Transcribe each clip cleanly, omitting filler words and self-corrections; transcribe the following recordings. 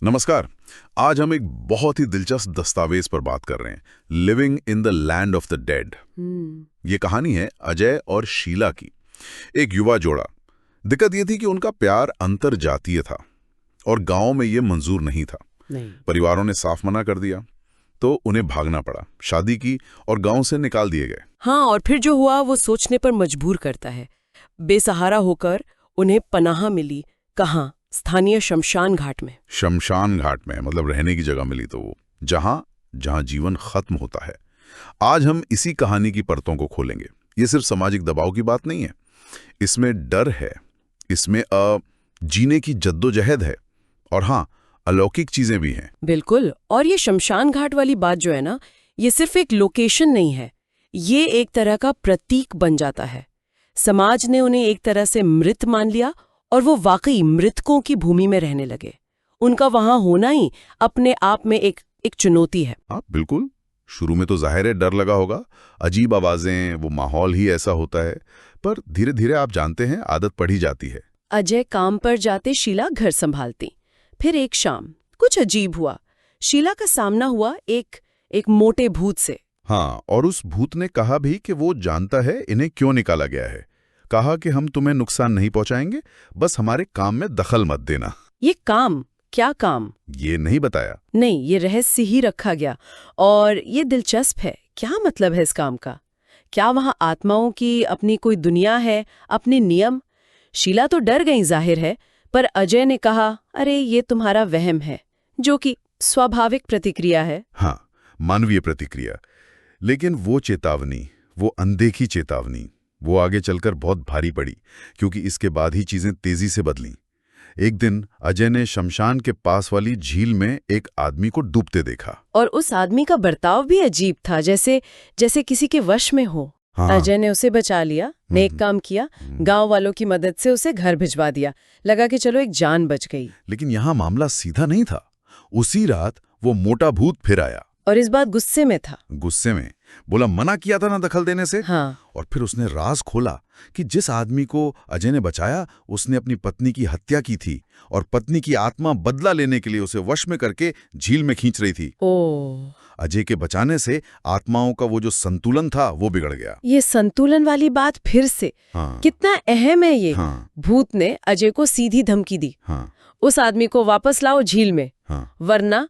नमस्कार। आज हम एक बहुत ही दिलचस्प दस्तावेज पर बात कर रहे हैं, living in the land of the dead. ये कहानी है अजय और शीला की, एक युवा जोड़ा। दिक्कत ये थी कि उनका प्यार अंतर जातीय था और गांव में ये मंजूर नहीं था। परिवारों ने साफ मना कर दिया तो उन्हें भागना पड़ा, शादी की और गांव से निकाल दिए गए। हाँ, और फिर जो हुआ वो सोचने पर मजबूर करता है। बेसहारा होकर उन्हें पनाह मिली। कहाँ? स्थानीय शमशान घाट में। शमशान घाट में मतलब रहने की जगह मिली, तो वो जहां जीवन खत्म होता है। आज हम इसी कहानी की परतों को खोलेंगे। ये सिर्फ सामाजिक दबाव की बात नहीं है, इसमें डर है, इसमें जीने की जद्दोजहद है और हाँ, अलौकिक चीजें भी हैं। बिल्कुल। और ये शमशान घाट वाली बात जो है ना, ये सिर्फ एक लोकेशन नहीं है, ये एक तरह का प्रतीक बन जाता है। समाज ने उन्हें एक तरह से मृत मान लिया और वो वाकई मृतकों की भूमि में रहने लगे। उनका वहां होना ही अपने आप में एक चुनौती है। हाँ बिल्कुल। शुरू में तो जाहिर है डर लगा होगा, अजीब आवाजें, वो माहौल ही ऐसा होता है। पर धीरे धीरे आप जानते हैं आदत पड़ी जाती है। अजय काम पर जाते, शीला घर संभालती। फिर एक शाम कुछ अजीब हुआ। शीला का सामना हुआ एक मोटे भूत से। हाँ, और उस भूत ने कहा भी कि वो जानता है इन्हें क्यों निकाला गया है। कहा कि हम तुम्हें नुकसान नहीं पहुंचाएंगे, बस हमारे काम में दखल मत देना। ये काम? क्या काम? ये नहीं बताया। नहीं, ये रहस्य ही रखा गया। और ये दिलचस्प है, क्या मतलब है इस काम का? क्या वहां आत्माओं की अपनी कोई दुनिया है, अपने नियम? शीला तो डर गई जाहिर है, पर अजय ने कहा, अरे ये तुम्हारा वहम है, जो कि स्वाभाविक प्रतिक्रिया है। हाँ, मानवीय प्रतिक्रिया। लेकिन वो चेतावनी, वो अनदेखी चेतावनी, वो आगे चलकर बहुत भारी पड़ी, क्योंकि इसके बाद ही चीजें तेजी से बदलीं। एक दिन अजय ने शमशान के पास वाली झील में एक आदमी को डूबते देखा। और उस आदमी का बर्ताव भी अजीब था, जैसे किसी के वश में हो। हाँ। अजय ने उसे बचा लिया, नेक काम किया, गांव वालों की मदद से उसे घर भिजवा दिया। लगा कि चलो एक जान बच गई। लेकिन यहाँ मामला सीधा नहीं था। उसी रात वो मोटा भूत फिर आया और इस बात गुस्से में था। गुस्से में बोला, मना किया था ना दखल देने से। हाँ। और फिर उसने राज खोला कि जिस आदमी को अजय ने बचाया, उसने अपनी पत्नी की हत्या की थी और पत्नी की आत्मा बदला लेने के लिए उसे वश में करके झील में खींच रही थी। अजय के बचाने से आत्माओं का वो जो संतुलन था वो बिगड़ गया। ये संतुलन वाली बात फिर से हाँ। कितना अहम है ये। हाँ। भूत ने अजय को सीधी धमकी दी। हाँ। उस आदमी को वापस लाओ झील में। हाँ। वरना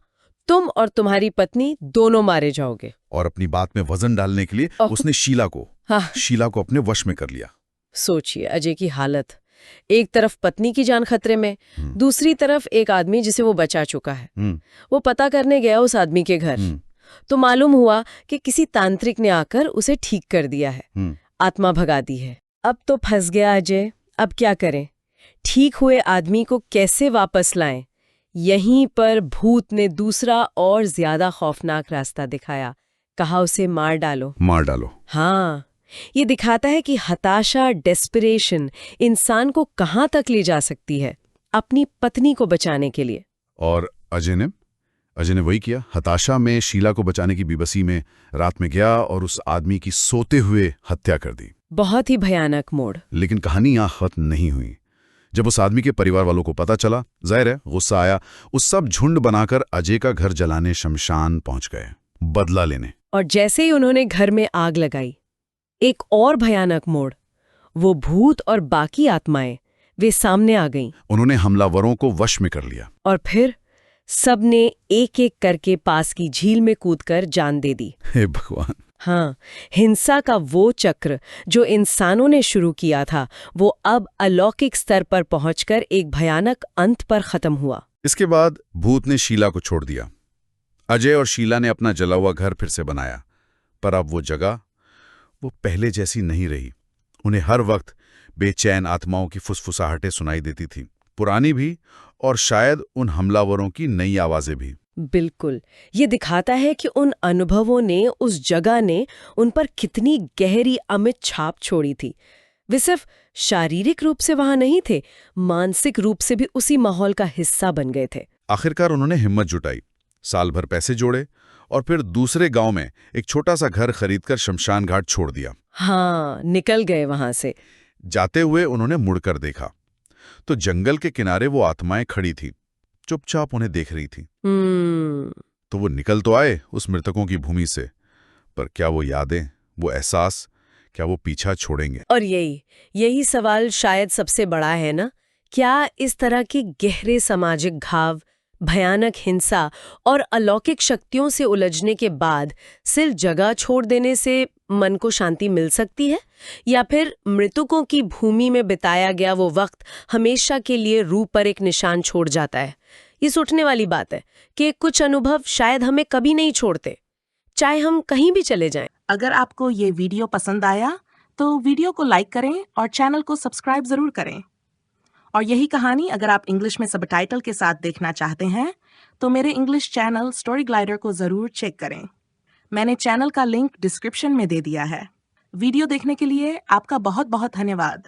तुम और तुम्हारी पत्नी दोनों मारे जाओगे। और अपनी बात में वजन डालने के लिए उसने शीला को अपने वश में कर लिया। सोचिए अजय की हालत। एक तरफ पत्नी की जान खतरे में, दूसरी तरफ एक आदमी जिसे वो बचा चुका है। वो पता करने गया उस आदमी के घर, तो मालूम हुआ कि किसी तांत्रिक ने आकर उसे ठीक कर दिया है, आत्मा भगा दी है। अब तो फंस गया अजय। अब क्या करें? ठीक हुए आदमी को कैसे वापस लाएं? यहीं पर भूत ने दूसरा और ज्यादा खौफनाक रास्ता दिखाया। कहा उसे मार डालो। हाँ, ये दिखाता है कि हताशा, डेस्परेशन इंसान को कहाँ तक ले जा सकती है अपनी पत्नी को बचाने के लिए। और अजय ने वही किया। हताशा में, शीला को बचाने की बेबसी में रात में गया और उस आदमी की सोते हुए हत्या कर दी। बहुत ही भयानक मोड़। लेकिन कहानी यहाँ खत्म नहीं हुई। जब उस आदमी के परिवार वालों को पता चला, जाहिर है गुस्सा आया। उस सब झुंड बनाकर अजय का घर जलाने शमशान पहुंच गए, बदला लेने। और जैसे ही उन्होंने घर में आग लगाई, एक और भयानक मोड़। वो भूत और बाकी आत्माएं वे सामने आ गईं। उन्होंने हमलावरों को वश में कर लिया और फिर सबने एक एक करके पास की झील में कूदकर जान दे दी। हे भगवान। हाँ, हिंसा का वो चक्र जो इंसानों ने शुरू किया था, वो अब अलौकिक स्तर पर पहुंचकर एक भयानक अंत पर खत्म हुआ। इसके बाद भूत ने शीला को छोड़ दिया। अजय और शीला ने अपना जला हुआ घर फिर से बनाया, पर अब वो जगह वो पहले जैसी नहीं रही। उन्हें हर वक्त बेचैन आत्माओं की फुसफुसाहटें सुनाई देती थीं, पुरानी भी और शायद उन हमलावरों की नई आवाजें भी। बिल्कुल, ये दिखाता है कि उन अनुभवों ने, उस जगह ने उन पर कितनी गहरी अमिट छाप छोड़ी थी। वे सिर्फ शारीरिक रूप से वहां नहीं थे, मानसिक रूप से भी उसी माहौल का हिस्सा बन गए थे। आखिरकार उन्होंने हिम्मत जुटाई, साल भर पैसे जोड़े और फिर दूसरे गांव में एक छोटा सा घर खरीदकर शमशान घाट छोड़ दिया। हाँ, निकल गए वहां से। जाते हुए उन्होंने मुड़कर देखा तो जंगल के किनारे वो आत्माएं खड़ी थी, चुपचाप उन्हें देख रही थी। तो वो निकल तो आए उस मृतकों की भूमि से, पर क्या वो यादें, वो एहसास, क्या वो पीछा छोड़ेंगे? और यही सवाल शायद सबसे बड़ा है ना। क्या इस तरह के गहरे सामाजिक घाव, भयानक हिंसा और अलौकिक शक्तियों से उलझने के बाद सिर्फ जगह छोड़ देने से मन को शांति मिल सकती है, या फिर मृतकों की भूमि में बिताया गया वो वक्त हमेशा के लिए रूह पर एक निशान छोड़ जाता है? ये सोचने वाली बात है कि कुछ अनुभव शायद हमें कभी नहीं छोड़ते, चाहे हम कहीं भी चले जाएं। अगर आपको ये वीडियो पसंद आया तो वीडियो को लाइक करें और चैनल को सब्सक्राइब जरूर करें। और यही कहानी अगर आप इंग्लिश में सबटाइटल के साथ देखना चाहते हैं तो मेरे इंग्लिश चैनल स्टोरी ग्लाइडर को जरूर चेक करें। मैंने चैनल का लिंक डिस्क्रिप्शन में दे दिया है। वीडियो देखने के लिए आपका बहुत बहुत धन्यवाद।